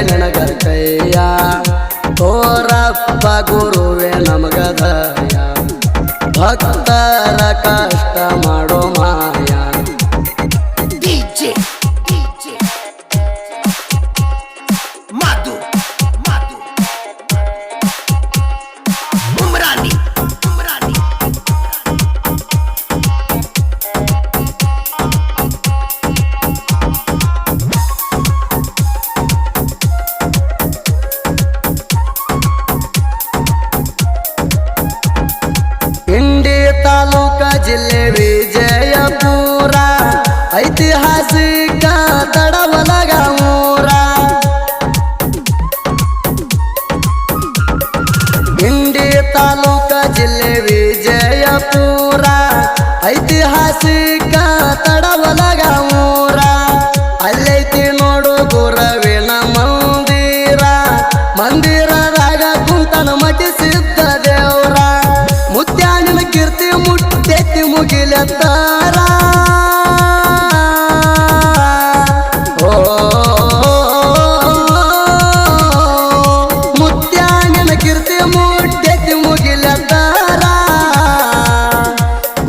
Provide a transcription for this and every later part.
ನಿನಗ ಕೈಯ ತೋರಪ್ಪ ಗುರುವೆ ನಮಗ ದಯ ಭಕ್ತರ ಕಷ್ಟ ಮಾಡೋ ಮಾಯ ತಾಲೂಕ ಜಿಲ್ಲೆ ವಿಜಯಪುರ ಐತಿಹಾಸಿಕ ತಡವಲಗ ಊರ ಇಂಡಿ ತಾಲೂಕ ಜಿಲ್ಲೆ ವಿಜಯಪುರ ಐತಿಹಾಸಿಕ ತಡವಲಗ ಊರ ಅಲ್ಲೈತಿ ನೋಡು ಗುರುವಿನ ಮಂದಿರ ಮಂದಿರದಾಗ ಕುಂತನ ಮಠಿಸಿದ್ದ ದೇವ್ರ ಮುತ್ಯಾನಿನ ಕೀರ್ತಿ ಮುಟ್ಟೆತ್ತಿ ಮುಗಿಲತ್ತಾರ ಮುತ್ಯಾನಿನ ಕೀರ್ತಿ ಮುಟ್ಟೆತ್ತಿ ಮುಗಿಲತ್ತಾರ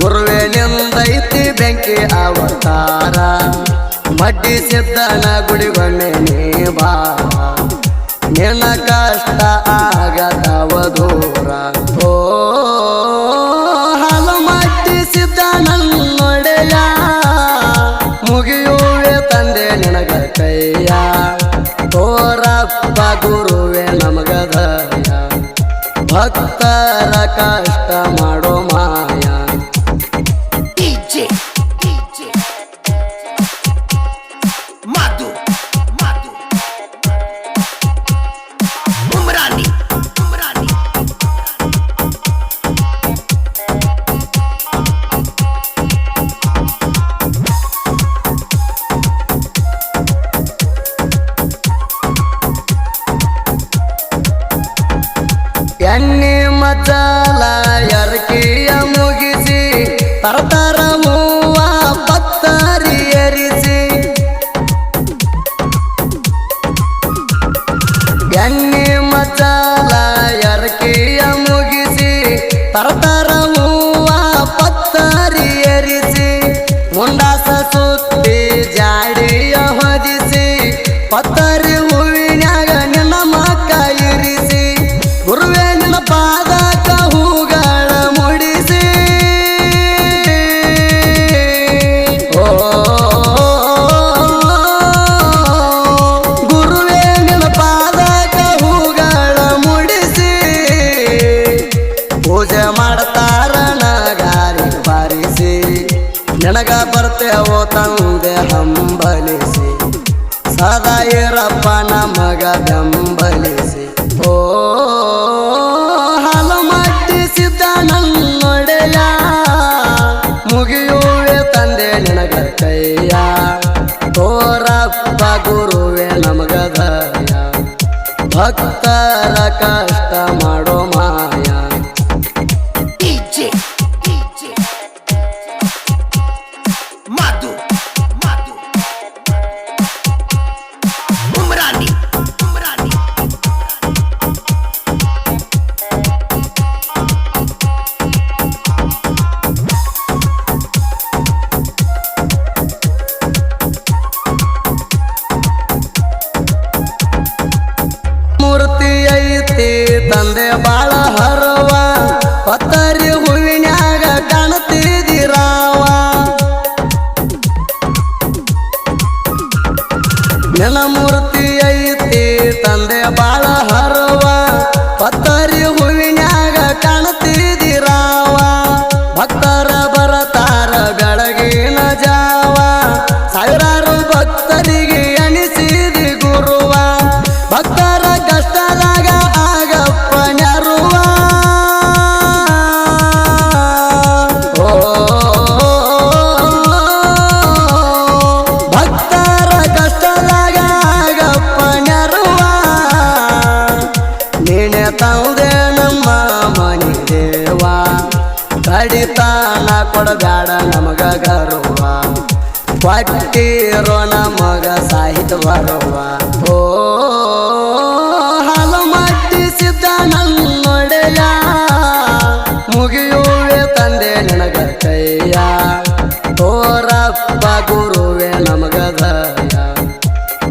ಗುರುವೆ ನಿಂದೈತಿ ಬೆಂಕಿ ಅವತಾರ ಮಡ್ಡಿಸಿದ್ದನ ಗುಡಿಗೊಮ್ಮೆ ನೀ ಬಾ ನಿನ್ನ ಕಷ್ಟ ಆಗದವ ದೂರ ಹಾಲು ಮಟ್ಟಿಸಿದ್ದ ನನ್ನೊಡೆಯ ಮುಗಿಯುವೆ ತಂದೆ ನಿನಗ ಕೈಯ ತೋರಪ್ಪ ಗುರುವೆ ನಮಗ ದಯ ಭಕ್ತರ ಕಷ್ಟ ಮಾಡೋ ಮಾಯ ಎಣ್ಣೆ ಮಜಾಲ ಎರಕಿಯ ಮುಗಿಸಿ ತರತರ ಹೂವ ಪತ್ತರಿ ಏರಿಸಿ ಎಣ್ಣೆ ಮಜಾಲ ಎರಕಿಯ ಮುಗಿಸಿ ತರತರ ಹೂವ ಪತ್ತರಿ ಏರಿಸಿ ಮುಂಡಾಸ ಸುತ್ತಿ ಜಾಡಿಯ ಹೊದಿಸಿ ಪತ್ತರಿ ಹೂವಿನ್ಯಾಗ ನಿನ್ನ ಮಕ್ಕ ಇರಿಸಿ ಗುರುವೆ ನಿನ್ನ ಪಾದಕ ಹೂಗಳ ಮುಡಿಸಿ ಗುರುವೆ ನಿನ್ನ ಪಾದಕ ಹೂಗಳ ಮುಡಿಸಿ ಪೂಜೆ ಮಾಡ್ತಾರ ನಗಾರಿ ಬಾರಿಸಿ ನಿನಗ ಬರ್ತೇವೋ ತಂದೆ ಹಂಬಲಿಸಿ ಸದಾ ಇರಪ್ಪ ನಮಗ ಬೆಂಬಲಿಸಿ ಹಾಲು ಮಟ್ಟಿಸಿದ್ದ ನನ್ನೊಡೆಯ ಮುಗಿಯುವೆ ತಂದೆ ನಿನಗ ಕೈಯ ತೋರಪ್ಪ ಗುರುವೆ ನಮಗ ದಯ ಭಕ್ತರ ಕಷ್ಟ ಮಾಡೋ ಮಾಯ ಮೂರ್ತಿ ಐತಿ ತಂದೆ ಬಾಳ ಹರವ ಪತ್ತರಿ ಹೂವಿನ್ಯಾಗ ಕಾಣತಿದಿರಾವ ನಿನ್ನ ಮೂರ್ತಿ ಐತಿ ತಂದೆ ಬಾಳ ಹರವ ಪತ್ತರಿ ಹೂವಿನ್ಯಾಗ ಕಾಣತಿದಿರಾವ ಭಕ್ತರ ಬರತಾರ ಬೆಳಗಿನ ಜಾವ ಸಾವಿರಾರು ಭಕ್ತರಿಗೆ ಅನಿಸಿದಿ ಗುರುವ ಭಕ್ತರ ಕಷ್ಟದಾಗ ಆಗಪ್ಪ ನೆರುವ ಭಕ್ತರ ಕಷ್ಟದಾಗ ಆಗಪ್ಪ ನೆರುವ ನೀನೆ ತಂದೆ ನಮ್ಮ ಮನಿ ದೇವ ಕಡಿತಾನ ಕೊಡಬ್ಯಾಡ ನಮಗ ಗರ್ವ ಕೊಟ್ಟಿರೋ ನಮಗ ಸಾಹಿತ್ಯ ಬರುವ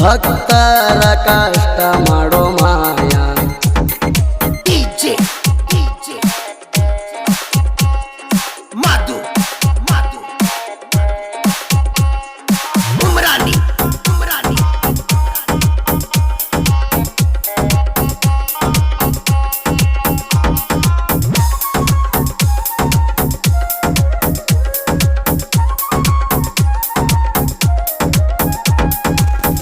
ಭಕ್ತರ ಕಷ್ಟ ಮಾಡೋ ಮಾಯ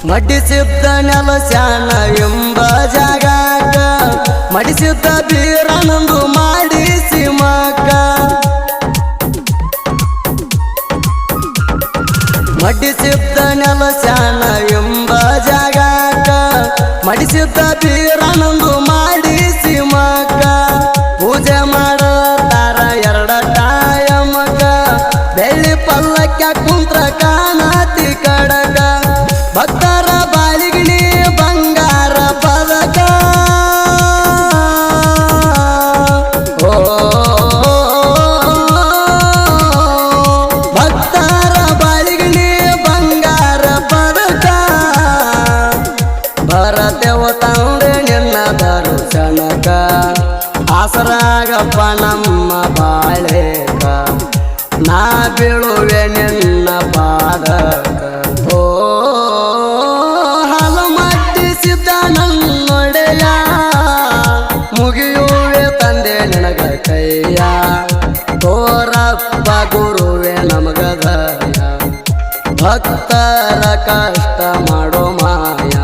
ಮಡಿಸಿದ್ದ ನೆಲಸ್ಯಾನ ಎಂಬ ಜಾಗಾಕ ಮಡಿಸಿದ್ದ ಬೀರನಂದು ಮಾಡಿಸಿ ಮಕ್ಕ ಮಡಿಸಿದ್ದ ನೆಲಸ್ಯಾನ ಎಂಬ ಜಾಗಾಕ ಮಡಿಸಿದ್ದ ಬೀರನಂದು ಮಾಡಿಸಿ ಮಕ್ಕ ಪೂಜೆ ಮಾಡತಾರ ಎರಡ ಟೈಮಕ ಬೆಳ್ಳಿ ಪಲ್ಲಕ್ಕ ಕುಂತ್ರ ಕಾಣತಿ ಕಡಕ ಭಕ್ತರ ಬಾಳಿಗಿಣಿ ಬಂಗಾರ ಪದಕ ಓ ಭಕ್ತರ ಬಾಳಿಗಿಣಿ ಬಂಗಾರ ಪದಕ ಭರತೆವ ತಂದೆ ನಿನ್ನ ದರ್ಶನಕ ಆಸರಾಗಪ್ಪ ನಮ್ಮ ಬಾಳೆಕ ನಾ ಬೀಳುವೆ ನಿನ್ನ ಪಾದಕ ಓ ನನ್ನೊಡೆಯ ಮುಗಿಯುವೆ ತಂದೆ ನಿನಗ ಕೈಯ ತೋರಪ್ಪ ಗುರುವೆ ನಮಗದಯ ಭಕ್ತರ ಕಷ್ಟ ಮಾಡೋ ಮಾಯ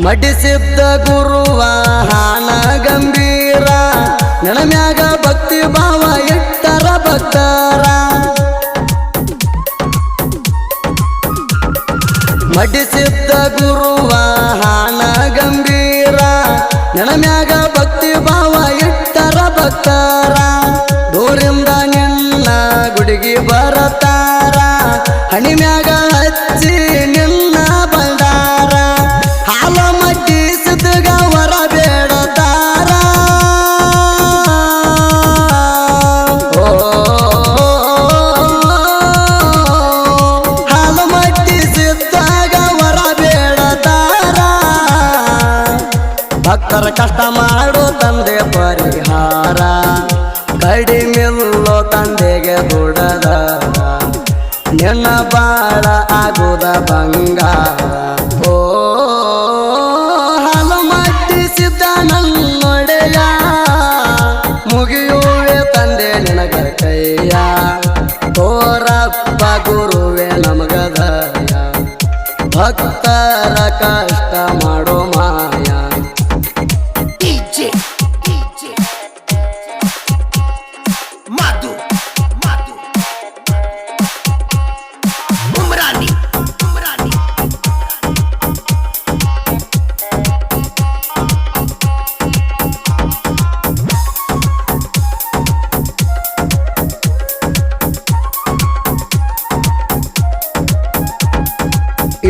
ಮಡಿಸಿದ್ದ ಗುರುವ ಹಾನ ಗಂಭೀರ ನನ್ನ ಮ್ಯಾಗ ಭಕ್ತಿ ಭಾವ ಇಟ್ಟರ ಭಕ್ತರ ಮಡಿಸಿದ್ದ ಗುರುವ ಹಾನ ಗಂಭೀರ ನನ್ನ ಮ್ಯಾಗ ಭಕ್ತಿ ಭಾವ ಇಟ್ಟರ ಭಕ್ತರ ದೂರಿಂದ ನಿನ್ನ ಗುಡಿಗೆ ಬರತಾರ ಹಣಿ ಮ್ಯಾಗ ಹಚ್ಚಿ ನಿನ್ನ ಬಂದಾರ ಹಾಲ ಮಡ್ಡಿಸಿದ್ಗ ವರ ಬೇಡತಾರ ಹಾಲ ಮಡ್ಡಿಸಿದ್ದಾಗ ವರ ಬೇಡತಾರ ಭಕ್ತರ ಕಷ್ಟ ಮಾಡೋ ತಂದೆ ಪರಿಹಾರ ಕಡಿಮೆಲ್ಲೋ ತಂದೆಗೆ ದುಡದ ನಿನ್ನ ಬಾಳ ಆಗುದ ಬಂಗಾರ ಓ ಹಾಲು ಮಟ್ಟಿಸಿದ್ದ ನನ್ನೊಡೆಯ ಮುಗಿಯುವೆ ತಂದೆ ನಿನಗ ಕೈಯ ತೋರಪ್ಪ ಗುರುವೆ ನಮಗದಯ ಭಕ್ತರ ಕಷ್ಟ ಮಾಡೋ ಮಾಯ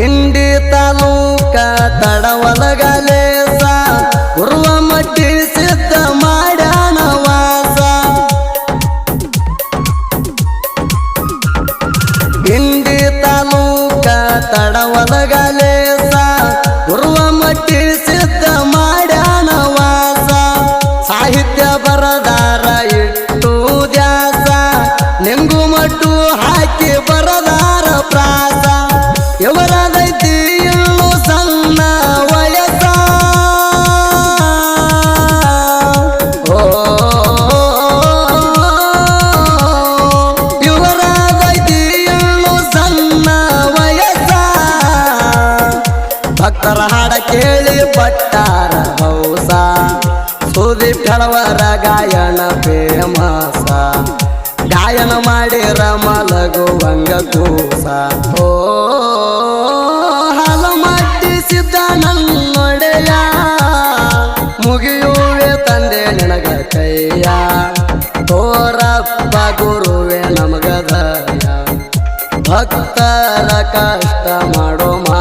ಇಂಡಿ ತಾಲೂಕ ತಡವಲಗಲೇಸ ಉರುವ ಮಟ್ಟಿ ಸಿದ್ಧ ಮಾಡ್ಯಾನ ವಾಸ ಇಂಡಿ ತಾಲೂಕ ತಡವಲಗಲೇಸ ಉರುವ ಮಟ್ಟಿ ಸಿದ್ಧ ಮಾಡ್ಯಾನ ವಾಸ ಸಾಹಿತ್ಯ ಬರದಾರ ಇಟ್ಟು ದ್ಯಾಸ ನಿಂಗು ಮಟ್ಟು ಹಾಕಿ ಬರದಾರ ಪ್ರಾಸ ಇವರದೈತಿ ಇನ್ನು ಸಣ್ಣ ವಯಸ್ಸ ಇವರದೈತಿ ಇನ್ನು ಸಣ್ಣ ವಯಸ್ಸ ಭಕ್ತರ ಹಾಡ ಕೇಳಿ ಪಟ್ಟಾರ ಹೌಸ ಸುದಿ ಕೆಳವರ ಗಾಯನ ಫೇಮಸ ಗಾಯನ ಮಾಡಿರ ಮಲಗುವಂಗ ಕೂಸ ಓ ಹಾಲು ಮಟ್ಟಿಸಿದ್ದ ನನ್ನೊಡೆಯ ಮುಗಿಯುವೆ ನಿನಗ ಕೈಯ ತೋರಪ್ಪ ಗುರುವೆ ನಮಗದಯ ಭಕ್ತರ ಕಷ್ಟ ಮಾಡೋ ಮಾ